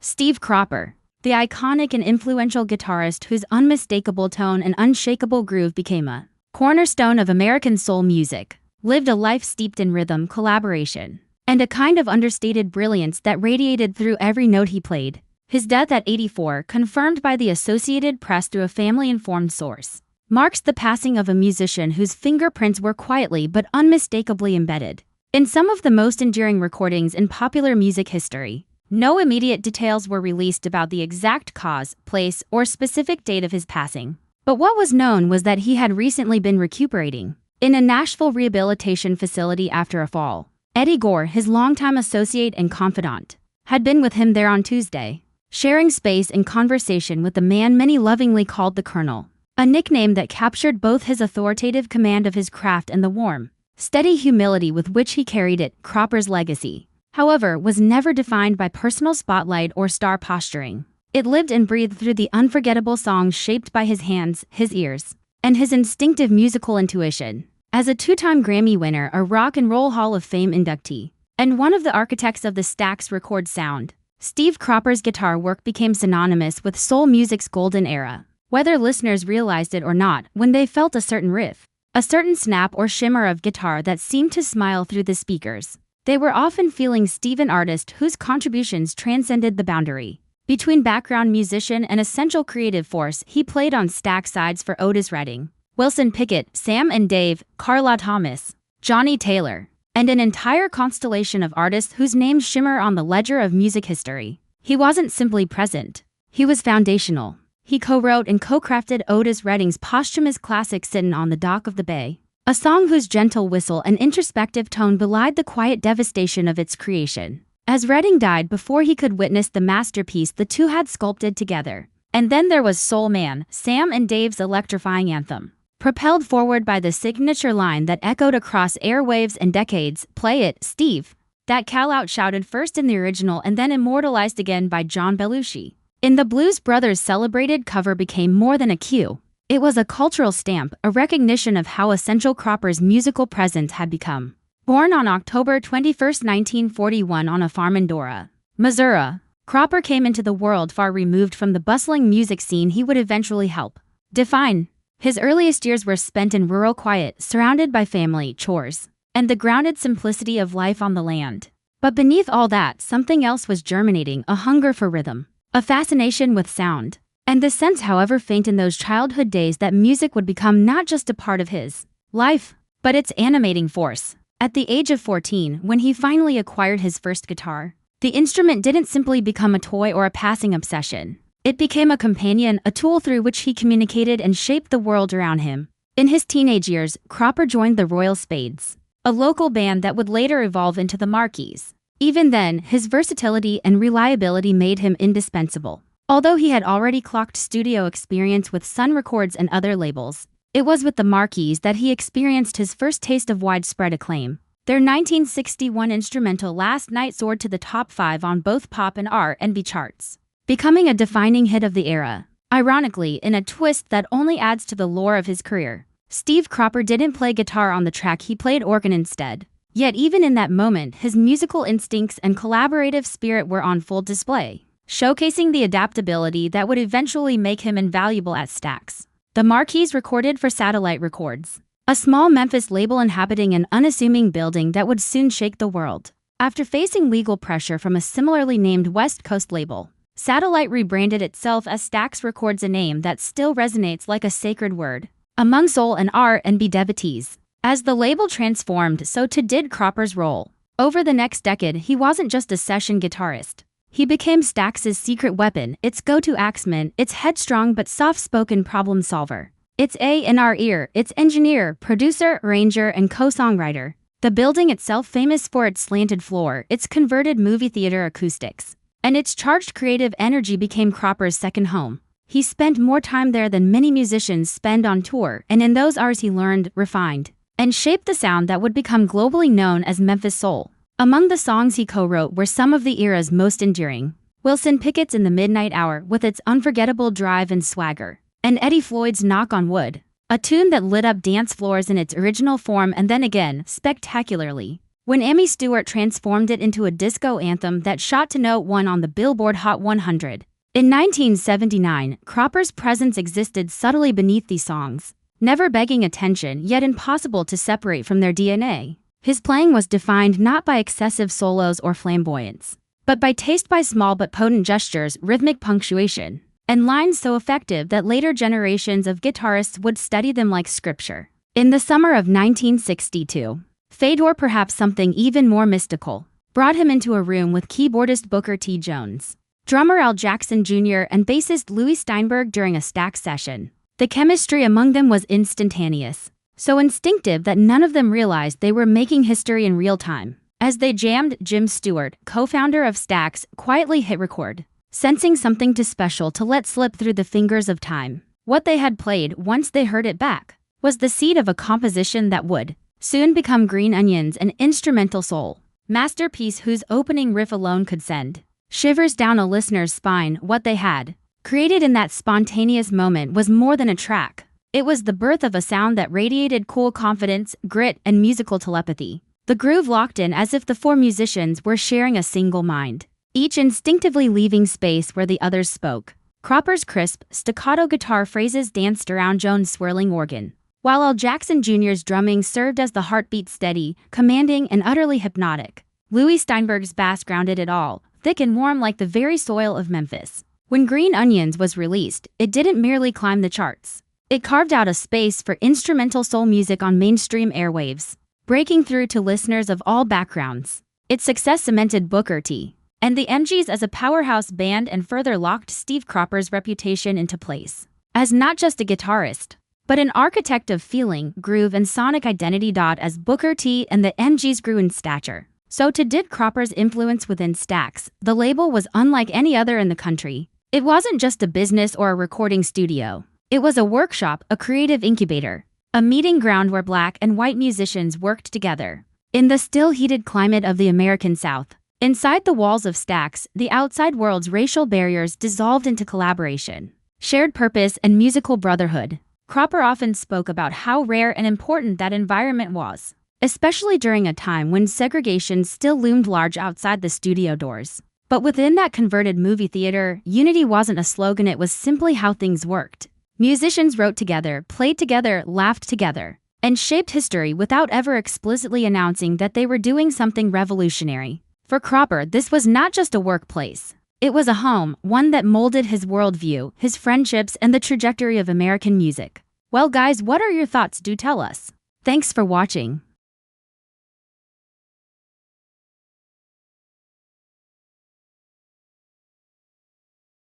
Steve Cropper, the iconic and influential guitarist whose unmistakable tone and unshakable groove became a cornerstone of American soul music, lived a life steeped in rhythm, collaboration, and a kind of understated brilliance that radiated through every note he played. His death at 84, confirmed by the Associated Press through a family-informed source, marks the passing of a musician whose fingerprints were quietly but unmistakably embedded in some of the most enduring recordings in popular music history. No immediate details were released about the exact cause, place, or specific date of his passing, but what was known was that he had recently been recuperating in a Nashville rehabilitation facility after a fall. Eddie Gore, his longtime associate and confidant, had been with him there on Tuesday, sharing space and conversation with the man many lovingly called the Colonel, a nickname that captured both his authoritative command of his craft and the warm, steady humility with which he carried it. Cropper's legacy, however, was never defined by personal spotlight or star posturing. It lived and breathed through the unforgettable songs shaped by his hands, his ears, and his instinctive musical intuition. As a two-time Grammy winner, a Rock and Roll Hall of Fame inductee, and one of the architects of the Stax record sound, Steve Cropper's guitar work became synonymous with soul music's golden era. Whether listeners realized it or not, when they felt a certain riff, a certain snap or shimmer of guitar that seemed to smile through the speakers, they were often feeling Steve, an artist whose contributions transcended the boundary between background musician and essential creative force. He played on Stax sides for Otis Redding, Wilson Pickett, Sam and Dave, Carla Thomas, Johnny Taylor, and an entire constellation of artists whose names shimmer on the ledger of music history. He wasn't simply present, he was foundational. He co-wrote and co-crafted Otis Redding's posthumous classic Sittin' on the Dock of the Bay, a song whose gentle whistle and introspective tone belied the quiet devastation of its creation. As Redding died before he could witness the masterpiece the two had sculpted together. And then there was Soul Man, Sam and Dave's electrifying anthem, propelled forward by the signature line that echoed across airwaves and decades, "Play it, Steve." That call-out shouted first in the original and then immortalized again by John Belushi in the Blues Brothers' celebrated cover became more than a cue. It was a cultural stamp, a recognition of how essential Cropper's musical presence had become. Born on October 21, 1941 on a farm in Dora, Missouri, Cropper came into the world far removed from the bustling music scene he would eventually help define. His earliest years were spent in rural quiet, surrounded by family, chores, and the grounded simplicity of life on the land. But beneath all that, something else was germinating, a hunger for rhythm, a fascination with sound, and the sense, however faint in those childhood days, that music would become not just a part of his life, but its animating force. At the age of 14, when he finally acquired his first guitar, the instrument didn't simply become a toy or a passing obsession. It became a companion, a tool through which he communicated and shaped the world around him. In his teenage years, Cropper joined the Royal Spades, a local band that would later evolve into the Marquis. Even then, his versatility and reliability made him indispensable. Although he had already clocked studio experience with Sun Records and other labels, it was with the Marquis that he experienced his first taste of widespread acclaim. Their 1961 instrumental Last Night soared to the top 5 on both pop and R&B charts, becoming a defining hit of the era. Ironically, in a twist that only adds to the lore of his career, Steve Cropper didn't play guitar on the track, he played organ instead. Yet even in that moment, his musical instincts and collaborative spirit were on full display, showcasing the adaptability that would eventually make him invaluable at Stax. The Marquis recorded for Satellite Records, a small Memphis label inhabiting an unassuming building that would soon shake the world. After facing legal pressure from a similarly named West Coast label, Satellite rebranded itself as Stax Records, a name that still resonates like a sacred word among soul and R&B devotees. As the label transformed, so too did Cropper's role. Over the next decade, he wasn't just a session guitarist. He became Stax's secret weapon, its go-to axeman, its headstrong but soft-spoken problem solver, its A&R ear, its engineer, producer, arranger, and co-songwriter. The building itself, famous for its slanted floor, its converted movie theater acoustics, and its charged creative energy, became Cropper's second home. He spent more time there than many musicians spend on tour, and in those hours he learned, refined, and shaped the sound that would become globally known as Memphis Soul. Among the songs he co-wrote were some of the era's most enduring: Wilson Pickett's In the Midnight Hour with its unforgettable drive and swagger, and Eddie Floyd's Knock on Wood, a tune that lit up dance floors in its original form and then again, spectacularly, when Amy Stewart transformed it into a disco anthem that shot to number 1 on the Billboard Hot 100. In 1979, Cropper's presence existed subtly beneath these songs, never begging attention yet impossible to separate from their DNA. His playing was defined not by excessive solos or flamboyance, but by taste, by small but potent gestures, rhythmic punctuation, and lines so effective that later generations of guitarists would study them like scripture. In the summer of 1962, fate, or perhaps something even more mystical, brought him into a room with keyboardist Booker T. Jones, drummer Al Jackson Jr., and bassist Louis Steinberg during a Stax session. The chemistry among them was instantaneous, so instinctive that none of them realized they were making history in real time. As they jammed, Jim Stewart, co-founder of Stax, quietly hit record, sensing something too special to let slip through the fingers of time. What they had played, once they heard it back, was the seed of a composition that would soon become Green Onions, an instrumental soul masterpiece whose opening riff alone could send shivers down a listener's spine. What they had created in that spontaneous moment was more than a track. It was the birth of a sound that radiated cool confidence, grit, and musical telepathy. The groove locked in as if the four musicians were sharing a single mind, each instinctively leaving space where the others spoke. Cropper's crisp, staccato guitar phrases danced around Jones' swirling organ, while Al Jackson Jr.'s drumming served as the heartbeat, steady, commanding, and utterly hypnotic. Louis Steinberg's bass grounded it all, thick and warm like the very soil of Memphis. When Green Onions was released, it didn't merely climb the charts. It carved out a space for instrumental soul music on mainstream airwaves, breaking through to listeners of all backgrounds. Its success cemented Booker T. and the MGs as a powerhouse band and further locked Steve Cropper's reputation into place as not just a guitarist, but an architect of feeling, groove, and sonic identity. As Booker T and the MGs grew in stature, so too did Cropper's influence within Stax. The label was unlike any other in the country. It wasn't just a business or a recording studio. It was a workshop, a creative incubator, a meeting ground where black and white musicians worked together. In the still heated climate of the American South, inside the walls of Stax, the outside world's racial barriers dissolved into collaboration, shared purpose, and musical brotherhood. Cropper often spoke about how rare and important that environment was, especially during a time when segregation still loomed large outside the studio doors. But within that converted movie theater, unity wasn't a slogan, it was simply how things worked. Musicians wrote together, played together, laughed together, and shaped history without ever explicitly announcing that they were doing something revolutionary. For Cropper, this was not just a workplace. It was a home, one that molded his worldview, his friendships, and the trajectory of American music. Well guys, what are your thoughts? Do tell us. Thanks for watching.